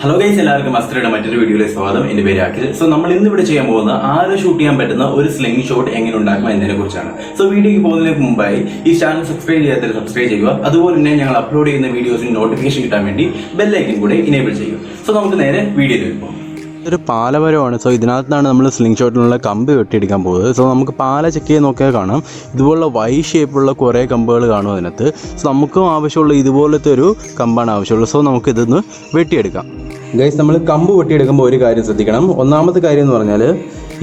Hello guys, എല്ലാവർക്കും അസ്ത്രയുടെ മറ്റൊരു വീഡിയോയിലേക്ക് സ്വാഗതം. എന്റെ പേര് അഖിൽ. സോ നമ്മൾ ഇന്ന് ഇവിടെ ചെയ്യാൻ പോകുന്ന ആരും ഷൂട്ട് ചെയ്യാൻ പറ്റുന്ന ഒരു സ്ലിംഗ് ഷോട്ട് എങ്ങനെ ഉണ്ടാക്കാം എന്നതിനെ കുറിച്ചാണ്. സോ വീഡിയോക്ക് പോകുന്നതിന് മുമ്പായി ഈ ചാനൽ സബ്സ്ക്രൈബ് ചെയ്യാത്തവർ സബ്സ്ക്രൈബ് ചെയ്യുക. അതുപോലെ തന്നെ ഞങ്ങൾ അപ്ലോഡ് ചെയ്യുന്ന വീഡിയോസിന് നോട്ടിഫിക്കേഷൻ കിട്ടാൻ വേണ്ടി ബെല്ലൈക്കൻ കൂടെ ഇനേബിൾ ചെയ്യുക. സോ നമുക്ക് നേരെ വീഡിയോയിലേക്ക് പോകാം. ഇതൊരു പാലമരമാണ്. സോ ഇതിനകത്താണ് നമ്മൾ സ്ലിംഗ് ഷോട്ടിനുള്ള കമ്പ് വെട്ടിയെടുക്കാൻ പോകുന്നത്. സോ നമുക്ക് പാല ചെക്ക് ചെയ്ത് നോക്കിയാൽ കാണാം, ഇതുപോലുള്ള വൈ ഷേപ്പുള്ള കുറേ കമ്പുകൾ കാണും അതിനകത്ത്. സോ നമുക്കും ആവശ്യമുള്ള ഇതുപോലത്തെ ഒരു കമ്പാണ് ആവശ്യമുള്ളത്. സോ നമുക്കിതൊന്ന് വെട്ടിയെടുക്കാം. ഗൈസ്, നമ്മൾ കമ്പ് വെട്ടിയെടുക്കുമ്പോൾ ഒരു കാര്യം ശ്രദ്ധിക്കണം. ഒന്നാമത്തെ കാര്യം എന്ന് പറഞ്ഞാൽ,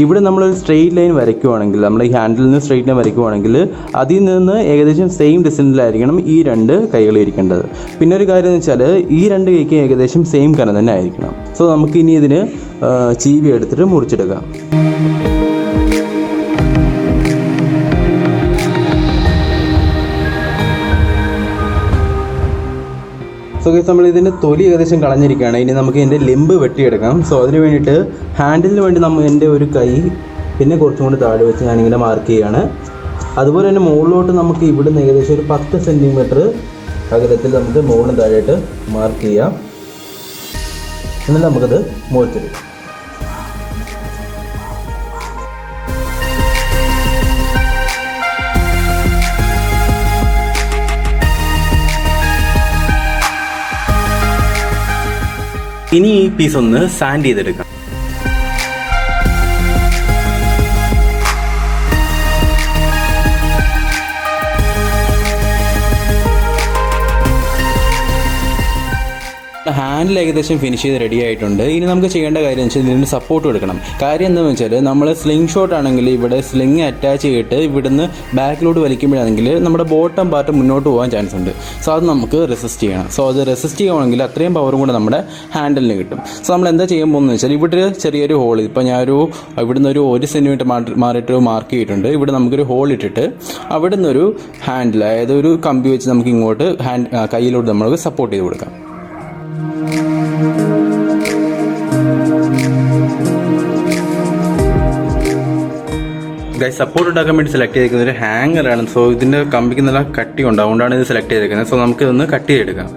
ഇവിടെ നമ്മളൊരു സ്ട്രെയിറ്റ് ലൈൻ വരയ്ക്കുവാണെങ്കിൽ, നമ്മൾ ഈ ഹാൻഡിൽ നിന്ന് സ്ട്രെയിറ്റ് ലൈൻ വരയ്ക്കുവാണെങ്കിൽ അതിൽ നിന്ന് ഏകദേശം സെയിം ഡിസ്റ്റൻസിലായിരിക്കണം ഈ രണ്ട് കൈകൾ ഇരിക്കേണ്ടത്. പിന്നെ ഒരു കാര്യം എന്ന് വെച്ചാൽ, ഈ രണ്ട് കൈക്ക് ഏകദേശം സെയിം കനം തന്നെ ആയിരിക്കണം. സോ നമുക്ക് ഇനി ഇതിന് ചീവി എടുത്തിട്ട് മുറിച്ചെടുക്കാം. സോ ഗൈസ്, നമ്മൾ ഇതിൻ്റെ തൊലി ഏകദേശം കളഞ്ഞിരിക്കുകയാണ്. ഇനി നമുക്ക് ഇതിൻ്റെ ലിംബ് വെട്ടിയെടുക്കാം. സോ അതിന് വേണ്ടിയിട്ട് ഹാൻഡിലിന് വേണ്ടി എൻ്റെ ഒരു കൈ പിന്നെ കുറച്ചും കൂടി താഴെ വെച്ച് ഞാനിങ്ങനെ മാർക്ക് ചെയ്യുകയാണ്. അതുപോലെ തന്നെ മുകളിലോട്ട് നമുക്ക് ഇവിടുന്ന് ഏകദേശം ഒരു 10 സെൻറ്റിമീറ്റർ അകലത്തിൽ നമുക്ക് മുകളിലും താഴെയായിട്ട് മാർക്ക് ചെയ്യാം. എന്നിട്ട് നമുക്കത് മുറിച്ചെടുക്കാം. ഇനി ഈ പീസ് ഒന്ന് സാൻഡ് ചെയ്തെടുക്കാം. ഹാൻഡിൽ ഏകദേശം ഫിനിഷ് ചെയ്ത് റെഡി ആയിട്ടുണ്ട്. ഇനി നമുക്ക് ചെയ്യേണ്ട കാര്യം എന്ന് വെച്ചാൽ ഇതിന് സപ്പോർട്ട് കൊടുക്കണം. കാര്യം എന്താണെന്ന് വെച്ചാൽ, നമ്മൾ സ്ലിംഗ് ഷോട്ട് ആണെങ്കിൽ ഇവിടെ സ്ലിംഗ് അറ്റാച്ച് ചെയ്തിട്ട് ഇവിടുന്ന് ബാക്കിലോട്ട് വലിക്കുമ്പോഴാണെങ്കിൽ നമ്മുടെ ബോട്ടം പാർട്ട് മുന്നോട്ട് പോകാൻ ചാൻസ് ഉണ്ട്. സോ അത് നമുക്ക് റെസിസ്റ്റ് ചെയ്യണം. സോ അത് റെസിസ്റ്റ് ചെയ്യുകയാണെങ്കിൽ അത്രയും പവറും കൂടെ നമ്മുടെ ഹാൻഡിലിന് കിട്ടും. സോ നമ്മൾ എന്താ ചെയ്യാൻ പോകുന്നത് വെച്ചാൽ, ഇവിടെ ഒരു ചെറിയൊരു ഹോൾ, ഇപ്പോൾ ഞാനൊരു ഇവിടുന്ന് ഒരു 1 സെൻറ്റിമീറ്റർ മാറിയിട്ട് മാർക്ക് ചെയ്തിട്ടുണ്ട്. ഇവിടെ നമുക്കൊരു ഹോൾ ഇട്ടിട്ട് അവിടെ നിന്നൊരു ഹാൻഡിൽ, അതായത് ഒരു കമ്പി വെച്ച് നമുക്ക് ഇങ്ങോട്ട് കയ്യിലോട്ട് നമുക്ക് സപ്പോർട്ട് ചെയ്ത് കൊടുക്കാം. ഗൈസ്, സപ്പോർട്ട് ഉണ്ടാക്കാൻ വേണ്ടി സെലക്ട് ചെയ്തിരിക്കുന്നത് ഒരു ഹാങ്ങറാണ്. സോ ഇതിൻ്റെ കമ്പിക്ക് നല്ല കട്ടി ഉണ്ട്, അതുകൊണ്ടാണ് ഇത് സെലക്ട് ചെയ്തിരിക്കുന്നത്. സോ നമുക്ക് ഇതൊന്ന് കട്ട് ചെയ്തെടുക്കാം.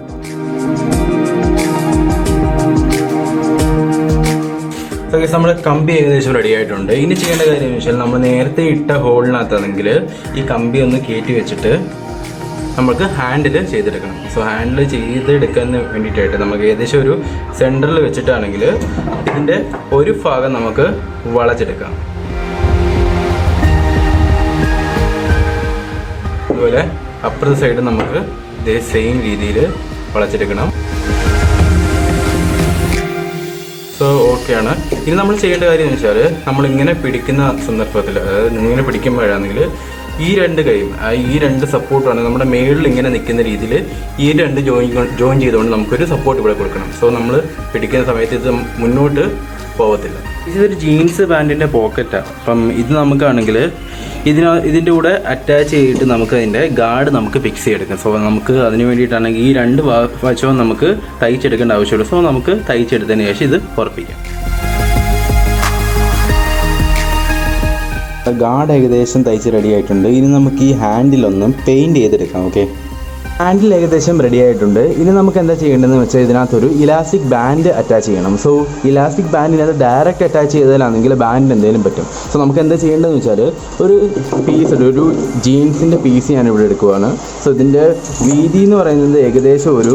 സോ ഗൈസ്, നമ്മുടെ കമ്പി ഏകദേശം റെഡി ആയിട്ടുണ്ട്. ഇനി ചെയ്യേണ്ട കാര്യം എന്ന് വെച്ചാൽ, നമ്മൾ നേരത്തെ ഇട്ട ഹോളിനകത്താണെങ്കിൽ ഈ കമ്പി ഒന്ന് കയറ്റി വെച്ചിട്ട് നമുക്ക് ഹാൻഡിൽ ചെയ്തെടുക്കണം. സോ ഹാൻഡിൽ ചെയ്തെടുക്കാൻ വേണ്ടിയിട്ടായിട്ട് നമുക്ക് ഏകദേശം ഒരു സെൻറ്ററിൽ വെച്ചിട്ടാണെങ്കിൽ ഇതിൻ്റെ ഒരു ഭാഗം നമുക്ക് വളച്ചെടുക്കാം. അതുപോലെ അപ്പുറത്തെ സൈഡ് നമുക്ക് ഇതേ സെയിം രീതിയിൽ വളച്ചെടുക്കണം. സോ ഓക്കെയാണ്. ഇനി നമ്മൾ ചെയ്യേണ്ട കാര്യം എന്ന് വെച്ചാൽ, നമ്മളിങ്ങനെ പിടിക്കുന്ന സന്ദർഭത്തിൽ, അതായത് ഇങ്ങനെ പിടിക്കുമ്പോഴാണെങ്കിൽ ഈ രണ്ട് കൈയും ഈ രണ്ട് സപ്പോർട്ടാണ് നമ്മുടെ മേളിൽ ഇങ്ങനെ നിൽക്കുന്ന രീതിയിൽ ഈ രണ്ട് ജോയിൻ ചെയ്തുകൊണ്ട് നമുക്കൊരു സപ്പോർട്ട് ഇവിടെ കൊടുക്കണം. സോ നമ്മൾ പിടിക്കുന്ന സമയത്ത് ഇത് മുന്നോട്ട് പോകത്തില്ല. ഇതൊരു ജീൻസ് പാൻറ്റിൻ്റെ പോക്കറ്റാണ്. അപ്പം ഇത് നമുക്കാണെങ്കിൽ ഇതിൻ്റെ കൂടെ അറ്റാച്ച് ചെയ്തിട്ട് നമുക്ക് അതിൻ്റെ ഗാർഡ് നമുക്ക് ഫിക്സ് ചെയ്തെടുക്കാം. സോ നമുക്ക് അതിന് വേണ്ടിയിട്ടാണെങ്കിൽ ഈ രണ്ട് വശവും നമുക്ക് തയ്ച്ചെടുക്കേണ്ട ആവശ്യമുള്ളൂ. സോ നമുക്ക് തയ്ച്ചെടുത്തതിന് ശേഷം ഇത് ഉറപ്പിക്കാം. ഗാർഡ് ഏകദേശം തയ്ച്ച് റെഡി ആയിട്ടുണ്ട്. ഇനി നമുക്ക് ഈ ഹാൻഡിലൊന്ന് പെയിൻറ് ചെയ്തെടുക്കാം. ഓക്കെ, ഹാൻഡിൽ ഏകദേശം റെഡി ആയിട്ടുണ്ട്. ഇനി നമുക്ക് എന്താ ചെയ്യേണ്ടതെന്ന് വെച്ചാൽ, ഇതിനകത്തൊരു ഇലാസ്റ്റിക് ബാൻഡ് അറ്റാച്ച് ചെയ്യണം. സോ ഇലാസ്റ്റിക് ബാൻഡിനകത്ത് ഡയറക്റ്റ് അറ്റാച്ച് ചെയ്താലാണെങ്കിൽ ബാൻഡ് എന്തെങ്കിലും പറ്റും. സോ നമുക്ക് എന്താ ചെയ്യേണ്ടതെന്ന് വെച്ചാൽ, ഒരു പീസ്, ഒരു ജീൻസിൻ്റെ പീസ് ഞാൻ ഇവിടെ എടുക്കുവാണ്. സോ ഇതിൻ്റെ വീതി എന്ന് പറയുന്നത് ഏകദേശം ഒരു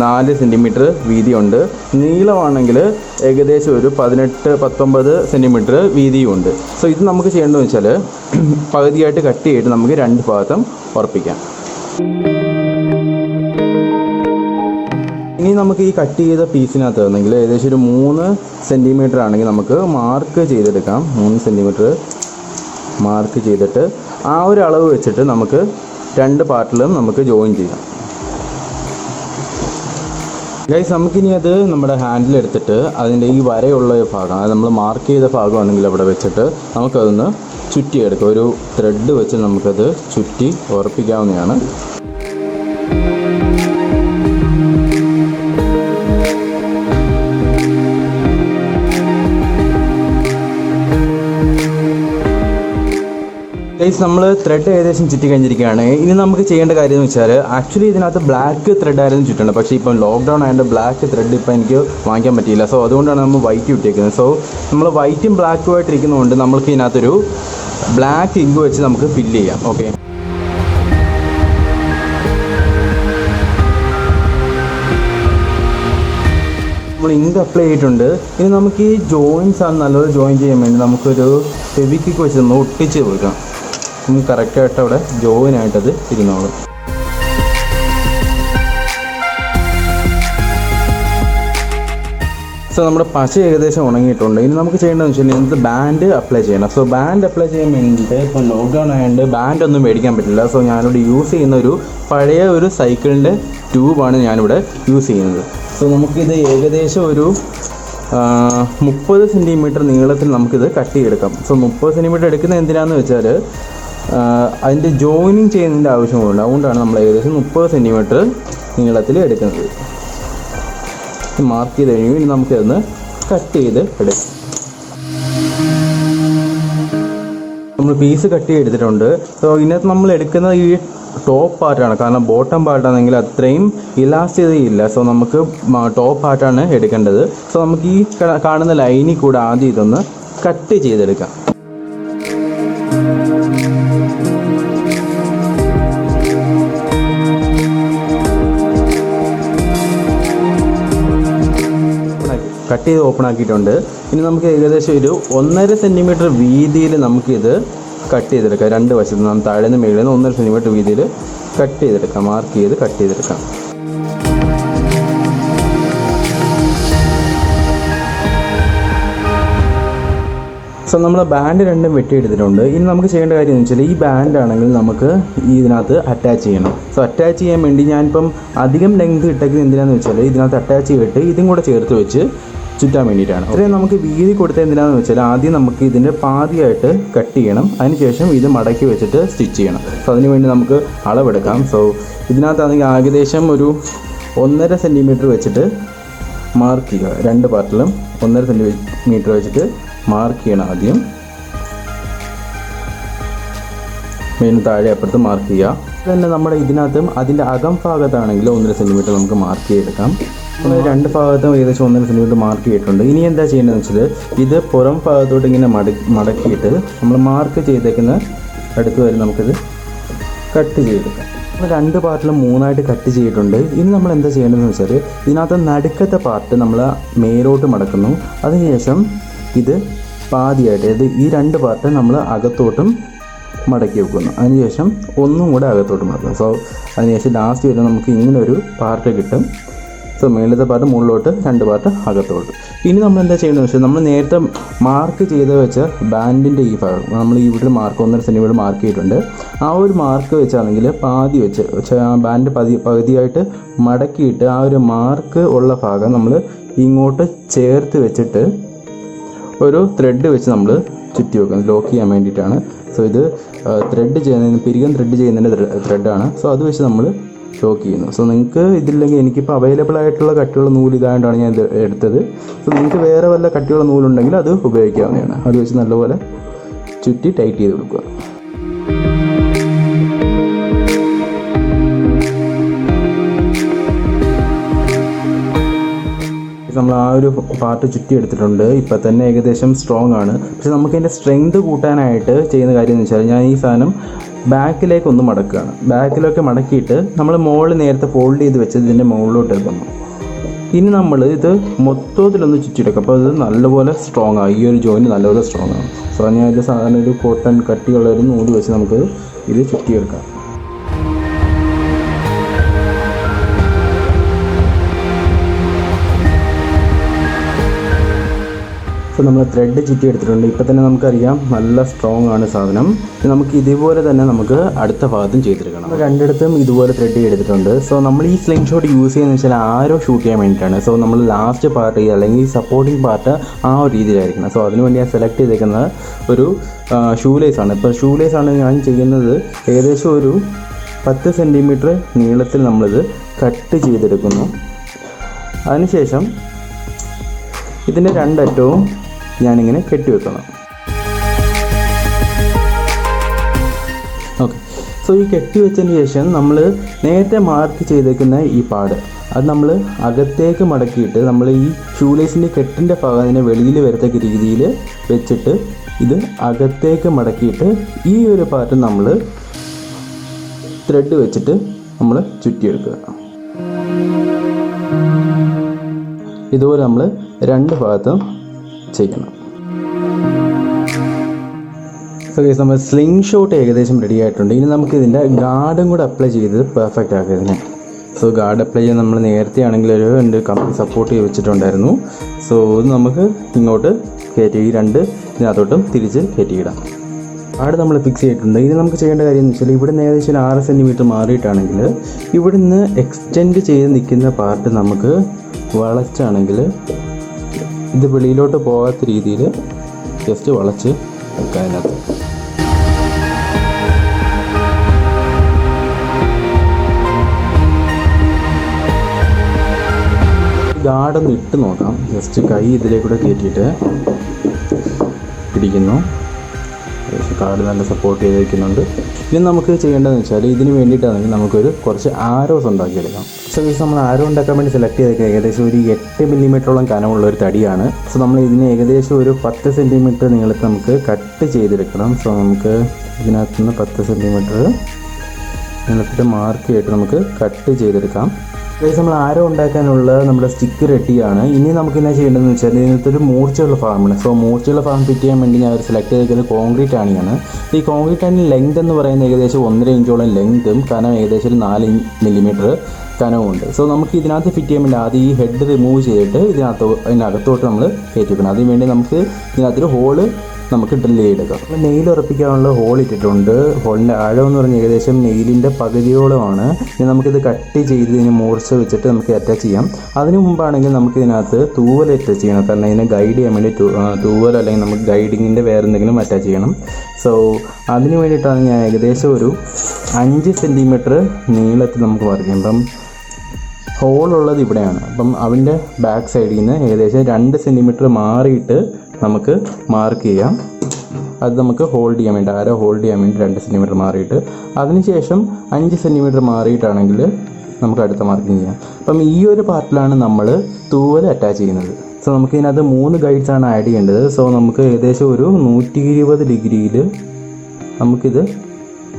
4 സെൻറ്റിമീറ്റർ വീതിയുണ്ട്. നീളമാണെങ്കിൽ ഏകദേശം ഒരു 18-19 സെൻറ്റിമീറ്റർ വീതിയുമുണ്ട്. സോ ഇത് നമുക്ക് ചെയ്യേണ്ടതെന്ന് വെച്ചാൽ, പകുതിയായിട്ട് കട്ട് ചെയ്തിട്ട് നമുക്ക് 2 ഭാഗത്തും ഉറപ്പിക്കാം. ഇനി നമുക്ക് ഈ കട്ട് ചെയ്ത പീസിനകത്ത് ആണെങ്കിൽ ഏകദേശം ഒരു 3 സെൻറ്റിമീറ്റർ ആണെങ്കിൽ നമുക്ക് മാർക്ക് ചെയ്തെടുക്കാം. 3 സെൻറ്റിമീറ്റർ മാർക്ക് ചെയ്തിട്ട് ആ ഒരു അളവ് വെച്ചിട്ട് നമുക്ക് 2 പാർട്ടിലും നമുക്ക് ജോയിൻ ചെയ്യാം. ഗൈസ്, നമുക്കിനി അത് നമ്മുടെ ഹാൻഡിൽ എടുത്തിട്ട് അതിൻ്റെ ഈ വരയുള്ള ഭാഗം, അത് നമ്മൾ മാർക്ക് ചെയ്ത ഭാഗമാണെങ്കിൽ അവിടെ വെച്ചിട്ട് നമുക്കതൊന്ന് ചുറ്റിയെടുക്കാം. ഒരു ത്രെഡ് വെച്ച് നമുക്കത് ചുറ്റി ഉറപ്പിക്കാവുന്നതാണ്. ഗൈസ് നമ്മൾ ത്രെഡ് ഏകദേശം ചുറ്റി കഴിഞ്ഞിരിക്കുകയാണ്. ഇനി നമുക്ക് ചെയ്യേണ്ട കാര്യം എന്ന് വെച്ചാൽ ആക്ച്വലി ഇതിനകത്ത് ബ്ലാക്ക് ത്രെഡ് ആയിരുന്നു ചുറ്റേണ്ടത്. പക്ഷേ ഇപ്പം ലോക്ക്ഡൗൺ ആയതുകൊണ്ട് ബ്ലാക്ക് ത്രെഡ് ഇപ്പോൾ എനിക്ക് വാങ്ങിക്കാൻ പറ്റിയില്ല. സോ അതുകൊണ്ടാണ് നമ്മൾ വൈറ്റ് ഇട്ടിരിക്കുന്നത്. സോ നമ്മൾ വൈറ്റും ബ്ലാക്കും ആയിട്ടിരിക്കുന്നതുകൊണ്ട് നമുക്ക് ഇതിനകത്തൊരു ബ്ലാക്ക് ഇങ്ക് വെച്ച് നമുക്ക് ഫില്ല് ചെയ്യാം. ഓക്കെ, നമ്മൾ ഇങ്ക് അപ്ലൈ ചെയ്തിട്ടുണ്ട്. ഇനി നമുക്ക് ഈ ജോയിൻസ് ആണ് നല്ലപോലെ ജോയിൻ ചെയ്യാൻ വേണ്ടി നമുക്കൊരു ഫെവിക്വിക്ക് വെച്ച് നമ്മൾ ഒട്ടിച്ച് കൊടുക്കാം. നമുക്ക് കറക്റ്റായിട്ട് അവിടെ ജോയിൻ ആയിട്ടത് ഇരുന്നോളും. സോ നമ്മുടെ പശ ഏകദേശം ഉണങ്ങിയിട്ടുണ്ട്. ഇനി നമുക്ക് ചെയ്യേണ്ടതെന്ന് വെച്ചാൽ ഇതിനകത്ത് ബാൻഡ് അപ്ലൈ ചെയ്യണം. സോ ബാൻഡ് അപ്ലൈ ചെയ്യാൻ വേണ്ടിയിട്ട് ഇപ്പോൾ ലോക്ക്ഡൗൺ ആയതുകൊണ്ട് ബാൻഡ് ഒന്നും മേടിക്കാൻ പറ്റില്ല. സോ ഞാനിവിടെ യൂസ് ചെയ്യുന്ന ഒരു പഴയ ഒരു സൈക്കിളിൻ്റെ ട്യൂബാണ് ഞാനിവിടെ യൂസ് ചെയ്യുന്നത്. സോ നമുക്കിത് ഏകദേശം ഒരു 30 സെൻറ്റിമീറ്റർ നീളത്തിൽ നമുക്കിത് കട്ട് ചെയ്തെടുക്കാം. സോ 30 സെൻറ്റിമീറ്റർ എടുക്കുന്നത് എന്തിനാണെന്ന് വെച്ചാൽ അതിൻ്റെ ജോയിനിങ് ചെയ്യുന്നതിൻ്റെ ആവശ്യമുണ്ട്. അതുകൊണ്ടാണ് നമ്മൾ ഏകദേശം 30 സെൻറ്റിമീറ്റർ നീളത്തിൽ എടുക്കുന്നത്. മാർക്ക് ചെയ്ത് കഴിഞ്ഞു. ഇനി നമുക്കതൊന്ന് കട്ട് ചെയ്ത് എടുക്കാം. നമ്മൾ പീസ് കട്ട് ചെയ്തെടുത്തിട്ടുണ്ട്. സോ ഇതിനകത്ത് നമ്മൾ എടുക്കുന്ന ഈ ടോപ്പ് പാർട്ടാണ്. കാരണം ബോട്ടം പാർട്ടാണെങ്കിൽ അത്രയും ഇലാസ്റ്റികതയില്ല. സോ നമുക്ക് ടോപ്പ് പാർട്ടാണ് എടുക്കേണ്ടത്. സോ നമുക്ക് ഈ കാണുന്ന ലൈനിൽ കൂടെ ആദ്യം ഇതൊന്ന് കട്ട് ചെയ്തെടുക്കാം. കട്ട് ചെയ്ത് ഓപ്പൺ ആക്കിയിട്ടുണ്ട്. ഇനി നമുക്ക് ഏകദേശം ഒരു 1.5 സെൻറ്റിമീറ്റർ വീതിയിൽ നമുക്കിത് കട്ട് ചെയ്തെടുക്കാം. രണ്ട് വശത്ത് നിന്ന് താഴെ നിന്ന് മേളിൽ നിന്ന് 1.5 സെൻറ്റിമീറ്റർ വീതിയിൽ കട്ട് ചെയ്തെടുക്കാം. മാർക്ക് ചെയ്ത് കട്ട് ചെയ്തെടുക്കാം. സോ നമ്മൾ ബാൻഡ് രണ്ടും വെട്ടിയെടുത്തിട്ടുണ്ട്. ഇനി നമുക്ക് ചെയ്യേണ്ട കാര്യം എന്ന് വെച്ചാൽ ഈ ബാൻഡ് ആണെങ്കിൽ നമുക്ക് ഇതിനകത്ത് അറ്റാച്ച് ചെയ്യണം. സോ അറ്റാച്ച് ചെയ്യാൻ വേണ്ടി ഞാനിപ്പം അധികം ലെങ്ത് ഇട്ടേക്കുന്നത് എന്തിനാണെന്ന് വെച്ചാൽ ഇതിനകത്ത് അറ്റാച്ച് ചെയ്തിട്ട് ഇതും കൂടെ ചേർത്ത് വെച്ച് ചുറ്റാൻ വേണ്ടിയിട്ടാണ്. അത്രയും നമുക്ക് വീതി കൊടുത്ത എന്തിനാണെന്ന് വെച്ചാൽ ആദ്യം നമുക്ക് ഇതിൻ്റെ പാതിയായിട്ട് കട്ട് ചെയ്യണം. അതിനുശേഷം ഇത് മടക്കി വെച്ചിട്ട് സ്റ്റിച്ച് ചെയ്യണം. സോ അതിന് വേണ്ടി നമുക്ക് അളവെടുക്കാം. സോ ഇതിനകത്താണെങ്കിൽ ഏകദേശം ഒരു 1.5 സെൻറ്റിമീറ്റർ വെച്ചിട്ട് മാർക്ക് ചെയ്യുക. രണ്ട് പാർട്ടിലും 1.5 സെൻറ്റിമീറ്റർ വെച്ചിട്ട് മാർക്ക് ചെയ്യണം. ആദ്യം മെയിൻ താഴെ അപ്പുറത്ത് മാർക്ക് ചെയ്യുക. തന്നെ നമ്മുടെ ഇതിനകത്തും അതിൻ്റെ അകം ഭാഗത്താണെങ്കിൽ 1.5 സെൻറ്റിമീറ്റർ നമുക്ക് മാർക്ക് ചെയ്തെടുക്കാം. നമ്മൾ രണ്ട് ഭാഗത്തും ഏകദേശം 1.5 സെൻറ്റിമീറ്റർ മാർക്ക് ചെയ്തിട്ടുണ്ട്. ഇനി എന്താ ചെയ്യേണ്ടതെന്ന് വെച്ചാൽ ഇത് പുറം ഭാഗത്തോട്ട് ഇങ്ങനെ മടക്കിയിട്ട് നമ്മൾ മാർക്ക് ചെയ്തേക്കുന്ന അടുത്ത് വരെ നമുക്കിത് കട്ട് ചെയ്തെടുക്കാം. നമ്മൾ രണ്ട് പാർട്ടിലും 3ആയിട്ട് കട്ട് ചെയ്തിട്ടുണ്ട്. ഇനി നമ്മൾ എന്താ ചെയ്യേണ്ടതെന്ന് വെച്ചാൽ ഇതിനകത്ത് നടുക്കത്തെ പാർട്ട് നമ്മൾ മേലോട്ട് മടക്കുന്നു. അതിനുശേഷം ഇത് പാതിയായിട്ട് ഇത് ഈ രണ്ട് പാർട്ട് നമ്മൾ അകത്തോട്ടും മടക്കി വെക്കുന്നു. അതിനുശേഷം ഒന്നും കൂടെ അകത്തോട്ട് മടക്കും. സോ അതിനുശേഷം ലാസ്റ്റ് വരെ നമുക്ക് ഇങ്ങനെ ഒരു പാർട്ട് കിട്ടും. സോ മേളത്തെ പാർട്ട് മുകളിലോട്ട്, രണ്ട് പാർട്ട് അകത്തോട്ട്. ഇനി നമ്മൾ എന്താ ചെയ്യേണ്ടതെന്ന് വെച്ചാൽ നമ്മൾ നേരത്തെ മാർക്ക് ചെയ്ത് വെച്ച ബാൻഡിൻ്റെ ഈ ഭാഗം നമ്മൾ ഇവിടെ മാർക്ക് 1.5 സെൻറ്റിമീറ്റർ മാർക്ക് ചെയ്തിട്ടുണ്ട്. ആ ഒരു മാർക്ക് വെച്ചാണെങ്കിൽ പാതി വെച്ച് ബാൻഡ് പകുതിയായിട്ട് മടക്കിയിട്ട് ആ ഒരു മാർക്ക് ഉള്ള ഭാഗം നമ്മൾ ഇങ്ങോട്ട് ചേർത്ത് വെച്ചിട്ട് ഒരു ത്രെഡ് വെച്ച് നമ്മൾ ചുറ്റി വെക്കും, ലോക്ക് ചെയ്യാൻ വേണ്ടിയിട്ടാണ്. സോ ഇത് ത്രെഡ് ചെയ്യുന്നതിന് പിരികം ത്രെഡ് ചെയ്യുന്നതിൻ്റെ ത്രെഡാണ്. സോ അത് വെച്ച് നമ്മൾ ലോക്ക് ചെയ്യുന്നു. സോ നിങ്ങൾക്ക് ഇതില്ലെങ്കിൽ എനിക്കിപ്പോൾ അവൈലബിൾ ആയിട്ടുള്ള കട്ടിയുള്ള നൂല് ഇതായിട്ടാണ് ഞാൻ ഇത് എടുത്തത്. സോ നിങ്ങൾക്ക് വേറെ വല്ല കട്ടിയുള്ള നൂലുണ്ടെങ്കിൽ അത് ഉപയോഗിക്കാവുന്നതാണ്. അത് വെച്ച് നല്ലപോലെ ചുറ്റി ടൈറ്റ് ചെയ്ത് കൊടുക്കുക. നമ്മൾ ആ ഒരു പാർട്ട് ചുറ്റി എടുത്തിട്ടുണ്ട്. ഇപ്പം തന്നെ ഏകദേശം സ്ട്രോങ് ആണ്. പക്ഷെ നമുക്ക് അതിൻ്റെ സ്ട്രെങ്ത് കൂട്ടാനായിട്ട് ചെയ്യുന്ന കാര്യം എന്ന് വെച്ചാൽ ഞാൻ ഈ സാധനം ബാക്കിലേക്കൊന്ന് മടക്കുകയാണ്. ബാക്കിലൊക്കെ മടക്കിയിട്ട് നമ്മൾ മുകളിൽ നേരത്തെ ഫോൾഡ് ചെയ്ത് വെച്ച് ഇതിൻ്റെ മുകളിലോട്ട് എടുക്കുന്നു. ഇനി നമ്മൾ ഇത് മൊത്തത്തിലൊന്ന് ചുറ്റിയെടുക്കും. അപ്പോൾ ഇത് നല്ലപോലെ സ്ട്രോങ് ആകും. ഈ ഒരു ജോയിൻറ്റ് നല്ലപോലെ സ്ട്രോങ് ആകും. സോ ഞാൻ ഇത് സാധാരണ ഒരു കോട്ടൺ കട്ടിയുള്ള ഒരു നൂല് വെച്ച് നമുക്ക് ഇത് ചുറ്റിയെടുക്കാം. അപ്പോൾ നമ്മൾ ത്രെഡ് ചുറ്റി എടുത്തിട്ടുണ്ട്. ഇപ്പം തന്നെ നമുക്കറിയാം നല്ല സ്ട്രോങ് ആണ് സാധനം. നമുക്ക് ഇതുപോലെ തന്നെ നമുക്ക് അടുത്ത ഭാഗത്തും ചെയ്തെടുക്കണം. നമ്മൾ രണ്ടിടത്തും ഇതുപോലെ ത്രെഡ് എടുത്തിട്ടുണ്ട്. സോ നമ്മൾ ഈ സ്ലിംഗ് ഷോട്ട് യൂസ് ചെയ്യുന്നത് വെച്ചാൽ ആരോ ഷൂട്ട് ചെയ്യാൻ വേണ്ടിയിട്ടാണ്. സോ നമ്മൾ ലാസ്റ്റ് പാർട്ട് അല്ലെങ്കിൽ സപ്പോർട്ടിങ് പാർട്ട് ആ ഒരു രീതിയിലായിരിക്കണം. സോ അതിനുവേണ്ടി ഞാൻ സെലക്ട് ചെയ്തേക്കുന്നത് ഒരു ഷൂ ലേസാണ്. ഇപ്പോൾ ഷൂ ലേസാണ് ഞാൻ ചെയ്യുന്നത്. ഏകദേശം ഒരു 10 സെൻറ്റിമീറ്റർ നീളത്തിൽ നമ്മളിത് കട്ട് ചെയ്തെടുക്കുന്നു. അതിനുശേഷം ഇതിൻ്റെ രണ്ടറ്റവും ഞാനിങ്ങനെ കെട്ടിവെക്കണം. ഓക്കെ. സോ ഈ കെട്ടി വെച്ചതിന് ശേഷം നമ്മൾ നേരത്തെ മാർക്ക് ചെയ്തേക്കുന്ന ഈ പാട് അത് നമ്മൾ അകത്തേക്ക് മടക്കിയിട്ട് നമ്മൾ ഈ ഷൂലേസിൻ്റെ കെട്ടിൻ്റെ ഭാഗം അതിനെ വെളിയിൽ വരത്തക്ക രീതിയിൽ വെച്ചിട്ട് ഇത് അകത്തേക്ക് മടക്കിയിട്ട് ഈ ഒരു പാർട്ട് നമ്മൾ ത്രെഡ് വെച്ചിട്ട് നമ്മൾ ചുറ്റിയെടുക്കുക. ഇതുപോലെ നമ്മൾ രണ്ട് ഭാഗത്തും ചെയ്യണം. സോ ഗൈസ്, നമ്മൾ സ്ലിംഗ് ഷോട്ട് ഏകദേശം റെഡി ആയിട്ടുണ്ട്. ഇനി നമുക്ക് ഇതിൻ്റെ ഗാർഡും കൂടെ അപ്ലൈ ചെയ്ത് പെർഫെക്റ്റ് ആക്കുക ഇതിനെ. സോ ഗാർഡ് അപ്ലൈ ചെയ്യാൻ നമ്മൾ നേരത്തെ ആണെങ്കിൽ ഒരു രണ്ട് കമ്പനി സപ്പോർട്ട് ചെയ്ത് വെച്ചിട്ടുണ്ടായിരുന്നു. സോ ഇത് നമുക്ക് ഇങ്ങോട്ട് കയറ്റി ഈ രണ്ട് ഇതിനകത്തോട്ടും തിരിച്ച് കയറ്റിയിടാം. ഗാർഡ് നമ്മൾ ഫിക്സ് ചെയ്തിട്ടുണ്ട്. ഇനി നമുക്ക് ചെയ്യേണ്ട കാര്യം എന്ന് വെച്ചാൽ ഇവിടെ നിന്ന് ഏകദേശം 6 സെൻറ്റിമീറ്റർ മാറിയിട്ടാണെങ്കിൽ ഇവിടെ നിന്ന് എക്സ്റ്റെൻഡ് ചെയ്ത് നിൽക്കുന്ന പാർട്ട് നമുക്ക് വളച്ചാണെങ്കിൽ ഇത് വെളിയിലോട്ട് പോകാത്ത രീതിയിൽ ജസ്റ്റ് വളച്ച് വെക്കാം അതിനകത്ത്. ഗാർഡൊന്ന് ഇട്ട് നോക്കാം. ജസ്റ്റ് കൈ ഇതിലേക്കൂടെ കയറ്റിയിട്ട് പിടിക്കുന്നു. ഗാർഡ് നല്ല സപ്പോർട്ട് ചെയ്ത് വയ്ക്കുന്നുണ്ട്. ഇനി നമുക്ക് ചെയ്യേണ്ടതെന്ന് വെച്ചാൽ ഇതിന് വേണ്ടിയിട്ടാണെങ്കിൽ നമുക്കൊരു കുറച്ച് ആരോസ് ഉണ്ടാക്കിയെടുക്കാം. സോ ഗൈസ്, നമ്മൾ ആരോ ഉണ്ടാക്കാൻ വേണ്ടി സെലക്ട് ചെയ്തേക്കുക ഏകദേശം ഒരു 8 മില്ലിമീറ്ററോളം കനമുള്ള ഒരു തടിയാണ്. സോ നമ്മൾ ഇതിന് ഏകദേശം ഒരു 10 സെൻറ്റിമീറ്റർ നീളത്തിൽ നമുക്ക് കട്ട് ചെയ്തെടുക്കണം. സോ നമുക്ക് ഇതിനകത്തുനിന്ന് 10 സെൻറ്റിമീറ്റർ നീളത്തിൽ മാർക്ക് ചെയ്തിട്ട് നമുക്ക് കട്ട് ചെയ്തെടുക്കാം. ഗൈസ്, നമ്മൾ ആരോ ഉണ്ടാക്കാനുള്ള നമ്മുടെ സ്റ്റിക്ക് റെഡിയാണ്. ഇനി നമുക്ക് എന്നാ ചെയ്യേണ്ടതെന്ന് വെച്ചാൽ ഇതിനകത്തൊരു മൂർച്ചയുള്ള ഭാഗമാണ്. സോ മൂർച്ചയുള്ള ഭാഗം ഫിറ്റ് ചെയ്യാൻ വേണ്ടി ഞാൻ സെലക്ട് ചെയ്തിരിക്കുന്നത് കോൺക്രീറ്റ് ആണിയാണ്. ഈ കോൺക്രീറ്റ് ആണി ലെങ്ത് എന്ന് പറയുന്നത് ഏകദേശം 1.5 ഇഞ്ചോളം ലെങ്തും കനം ഏകദേശം 4 മില്ലിമീറ്റർ കനവുമുണ്ട്. സോ നമുക്ക് ഇതിനകത്ത് ഫിറ്റ് ചെയ്യാൻ വേണ്ടി ആദ്യം ഈ ഹെഡ് റിമൂവ് ചെയ്തിട്ട് ഇതിനകത്തോട്ട് നമ്മൾ കയറ്റി വെക്കണം. അതിന് വേണ്ടി നമുക്ക് ഇതിനകത്തൊരു ഹോള് നമുക്ക് ഡ്രിൽ ചെയ്തെടുക്കാം. നമ്മൾ നെയിൽ ഉറപ്പിക്കാനുള്ള ഹോൾ ഇട്ടിട്ടുണ്ട്. ഹോളിൻ്റെ ആഴം എന്ന് പറഞ്ഞാൽ ഏകദേശം നെയിലിൻ്റെ പകുതിയോളമാണ്. ഇനി നമുക്കിത് കട്ട് ചെയ്ത് ഇതിന് മൂർച്ച വെച്ചിട്ട് നമുക്ക് അറ്റാച്ച് ചെയ്യാം. അതിന് മുമ്പാണെങ്കിൽ നമുക്കിതിനകത്ത് തൂവൽ അറ്റാച്ച് ചെയ്യണം. കാരണം ഇതിനെ ഗൈഡ് ചെയ്യാൻ വേണ്ടി തൂവൽ അല്ലെങ്കിൽ നമുക്ക് ഗൈഡിങ്ങിൻ്റെ വേറെ എന്തെങ്കിലും അറ്റാച്ച് ചെയ്യണം. സോ അതിന് വേണ്ടിയിട്ടാണ് ഞാൻ ഏകദേശം ഒരു 5 സെൻറ്റിമീറ്റർ നീളത്തിൽ നമുക്ക് മാർക്ക് ചെയ്യാം. അപ്പം ഹോളുള്ളത് ഇവിടെയാണ്. അപ്പം അതിൻ്റെ ബാക്ക് സൈഡിൽ നിന്ന് ഏകദേശം 2 സെൻറ്റിമീറ്റർ മാറിയിട്ട് നമുക്ക് മാർക്ക് ചെയ്യാം. അത് നമുക്ക് ഹോൾഡ് ചെയ്യാൻ വേണ്ടി ഹോൾഡ് ചെയ്യാൻ വേണ്ടി 2 സെൻറ്റിമീറ്റർ മാറിയിട്ട് അതിനുശേഷം 5 സെൻറ്റിമീറ്റർ മാറിയിട്ടാണെങ്കിൽ നമുക്ക് അടുത്ത മാർക്കിങ് ചെയ്യാം. അപ്പം ഈ ഒരു പാർട്ടിലാണ് നമ്മൾ തൂവൽ അറ്റാച്ച് ചെയ്യുന്നത്. സോ നമുക്ക് ഇതിനകത്ത് 3 ഗൈഡ്സാണ് ആഡ് ചെയ്യേണ്ടത്. സോ നമുക്ക് ഏകദേശം ഒരു 120 ഡിഗ്രിയിൽ നമുക്കിത്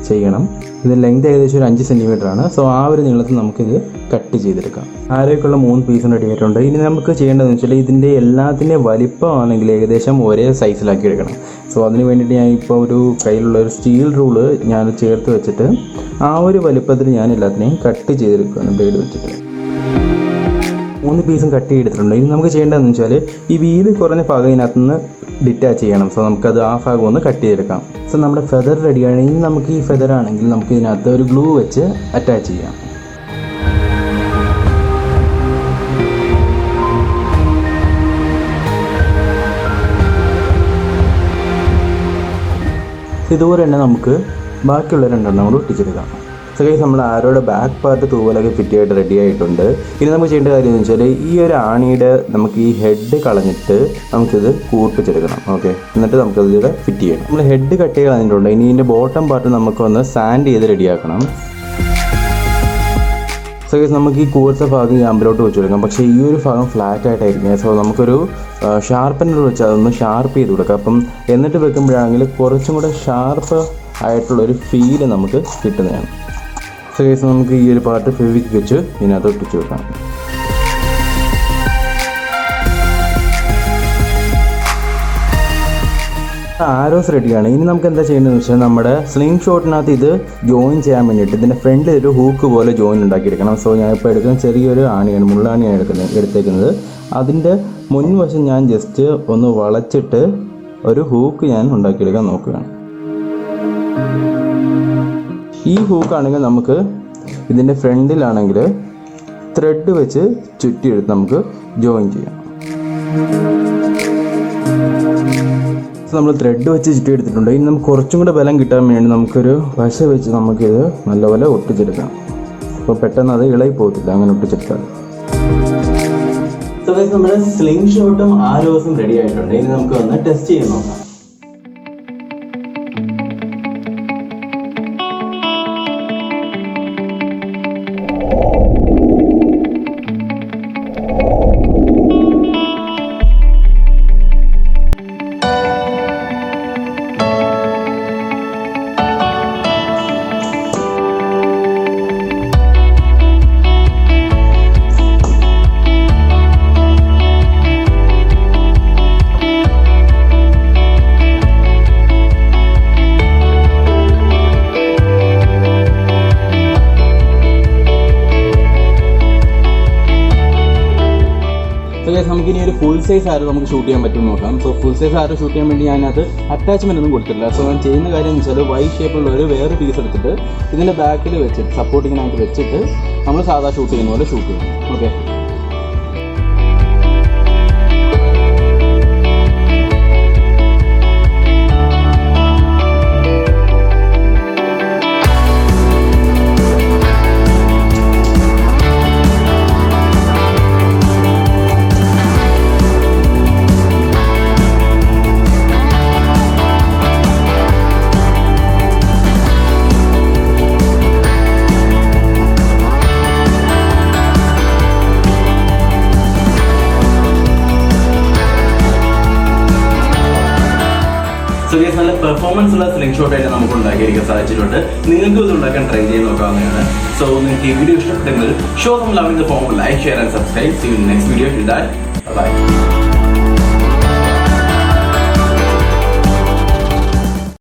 ചെയ്യണം. ഇതിൻ്റെ ലെങ്ത് ഏകദേശം ഒരു 5 സെൻറ്റിമീറ്റർ ആണ്. സോ ആ ഒരു നീളത്തിൽ നമുക്കിത് കട്ട് ചെയ്തെടുക്കാം. ആരോഗ്യമുള്ള 3 പീസും റെഡി ആയിട്ടുണ്ട്. ഇനി നമുക്ക് ചെയ്യേണ്ടതെന്ന് വെച്ചാൽ ഇതിൻ്റെ എല്ലാത്തിൻ്റെയും വലിപ്പമാണെങ്കിൽ ഏകദേശം ഒരേ സൈസിലാക്കി എടുക്കണം. സോ അതിന് വേണ്ടിയിട്ട് ഞാൻ ഇപ്പോൾ ഒരു കയ്യിലുള്ള ഒരു സ്റ്റീൽ റൂള് ഞാൻ ചേർത്ത് വെച്ചിട്ട് ആ ഒരു വലിപ്പത്തിൽ ഞാൻ എല്ലാത്തിനെയും കട്ട് ചെയ്തെടുക്കുകയാണ് ബ്ലേഡ് വെച്ചിട്ട്. 3 പീസും കട്ട് ചെയ്തെടുത്തിട്ടുണ്ട്. ഇനി നമുക്ക് ചെയ്യേണ്ടതെന്ന് വെച്ചാൽ ഈ വീല് കുറഞ്ഞ ഭാഗം ഇതിനകത്തുനിന്ന് ഡിറ്റാച്ച് ചെയ്യണം. സോ നമുക്കത് ആ ഭാഗം ഒന്ന് കട്ട് ചെയ്തെടുക്കാം. സോ നമ്മുടെ ഫെദർ റെഡിയാണ്. ഇനി നമുക്ക് ഈ ഫെദർ ആണെങ്കിൽ നമുക്ക് ഇതിനകത്ത് ഒരു ഗ്ലൂ വെച്ച് അറ്റാച്ച് ചെയ്യാം. ഇതുപോലെ തന്നെ നമുക്ക് ബാക്കിയുള്ള 2 കൂടെ ഒട്ടിച്ചെടുക്കാം. സോ ഗൈസ്, നമ്മൾ ആരോടെ ബാക്ക് പാർട്ട് തൂവലൊക്കെ ഫിറ്റ് ആയിട്ട് റെഡി ആയിട്ടുണ്ട്. ഇനി നമുക്ക് ചെയ്യേണ്ട കാര്യം എന്ന് വെച്ചാൽ ഈ ഒരു ആണിയുടെ നമുക്ക് ഈ ഹെഡ് കളഞ്ഞിട്ട് നമുക്കിത് കൂട്ടിച്ചെടുക്കണം. ഓക്കെ, എന്നിട്ട് നമുക്കതിലൂടെ ഫിറ്റ് ചെയ്യണം. നമ്മൾ ഹെഡ് കട്ട് ചെയ്ത് കളഞ്ഞിട്ടുണ്ട്. ഇനി ഇതിൻ്റെ ബോട്ടം പാർട്ട് നമുക്കൊന്ന് സാൻഡ് ചെയ്ത് റെഡിയാക്കണം. സോ ഗൈസ്, നമുക്ക് ഈ കൂർത്ത ഭാഗം ക്യാമ്പിലോട്ട് വെച്ച് കൊടുക്കാം. പക്ഷേ ഈ ഒരു ഭാഗം ഫ്ലാറ്റ് ആയിട്ടായിരിക്കും. സോ നമുക്കൊരു ഷാർപ്പനർ വെച്ച് അതൊന്ന് ഷാർപ്പ് ചെയ്ത് കൊടുക്കാം. അപ്പം എന്നിട്ട് വെക്കുമ്പോഴാണെങ്കിൽ കുറച്ചും കൂടെ ഷാർപ്പ് ആയിട്ടുള്ളൊരു ഫീല് നമുക്ക് കിട്ടുന്നതാണ്. സോ ഗൈസ്, നമുക്ക് ഈ ഒരു പാർട്ട് ഫെവിക് വെച്ച് ഇതിനകത്ത് ഒട്ടിച്ച് വെക്കാം. ആരോസ് റെഡിയാണ്. ഇനി നമുക്ക് എന്താ ചെയ്യേണ്ടതെന്ന് വെച്ചാൽ നമ്മുടെ സ്ലിംഗ് ഷോട്ടിനകത്ത് ഇത് ജോയിൻ ചെയ്യാൻ വേണ്ടിയിട്ട് ഇതിൻ്റെ ഫ്രണ്ടിൽ ഒരു ഹൂക്ക് പോലെ ജോയിൻ ഉണ്ടാക്കിയെടുക്കണം. സോ ഞാനിപ്പോൾ എടുക്കുന്ന ചെറിയൊരു ആണിയാണ്, മുള്ളാണിയാണ് എടുത്തേക്കുന്നത്. അതിൻ്റെ മുൻവശം ഞാൻ ജസ്റ്റ് ഒന്ന് വളച്ചിട്ട് ഒരു ഹൂക്ക് ഞാൻ ഉണ്ടാക്കിയെടുക്കാൻ നോക്കുകയാണ്. ഈ ഹൂക്കാണെങ്കിൽ നമുക്ക് ഇതിൻ്റെ ഫ്രണ്ടിലാണെങ്കിൽ ത്രെഡ് വെച്ച് ചുറ്റിയെടുത്ത് നമുക്ക് ജോയിൻ ചെയ്യാം. നമ്മൾ ത്രെഡ് വെച്ച് ചുറ്റി എടുത്തിട്ടുണ്ട്. ഇനി നമുക്ക് കുറച്ചും കൂടെ ബലം കിട്ടാൻ വേണ്ടി നമുക്കൊരു വശ വെച്ച് നമുക്കിത് നല്ലപോലെ ഒട്ടിച്ചെടുക്കാം. അപ്പോൾ പെട്ടെന്ന് അത് ഇളകി പോകത്തില്ല അങ്ങനെ ഒട്ടിച്ചെടുത്താൽ. സോ ഗൈസ്, നമ്മുടെ സ്ലിംഗ് ഷോട്ടും ആരോസും റെഡി ആയിട്ടുണ്ട്. ഇനി നമുക്ക് ഒന്ന് ടെസ്റ്റ് ചെയ്ത് നോക്കാം. ഫുൾ സൈസ് ആരോ നമുക്ക് ഷൂട്ട് ചെയ്യാൻ പറ്റും നോക്കാം. സോ ഫുൾ സൈസ് ആരോ ഷൂട്ട് ചെയ്യാൻ വേണ്ടി ഞാനത് അറ്റാച്ച്മെൻ്റ് ഒന്നും കൊടുത്തില്ല. സോ ഞാൻ ചെയ്യുന്ന കാര്യം എന്ന് വെച്ചാൽ വൈ ഷേപ്പിലുള്ള ഒരു വേറെ പീസ് എടുത്തിട്ട് ഇതിൻ്റെ ബാക്കിൽ വെച്ചിട്ട് സപ്പോർട്ടിങ്ങിനായിട്ട് വെച്ചിട്ട് നമ്മൾ സാധാ ഷൂട്ട് ചെയ്യുന്ന പോലെ ഷൂട്ട് ചെയ്യും. ഓക്കെ. സോ ഗൈസ്, നല്ല പെർഫോമൻസ് ഉള്ള സ്ലിംഗ് ഷോട്ട് ആയിട്ട് നമുക്ക് ഉണ്ടാക്കിയിരിക്കാൻ സാധിച്ചിട്ടുണ്ട്. നിങ്ങൾക്ക് ഇത് ഉണ്ടാക്കാൻ ട്രൈ ചെയ്ത് നോക്കാവുന്നതാണ്. സോ നിങ്ങൾക്ക് ഈ വീഡിയോ ഇഷ്ടപ്പെട്ടെങ്കിൽ show some love in the form like, share and subscribe. See you in next video. Till that, by.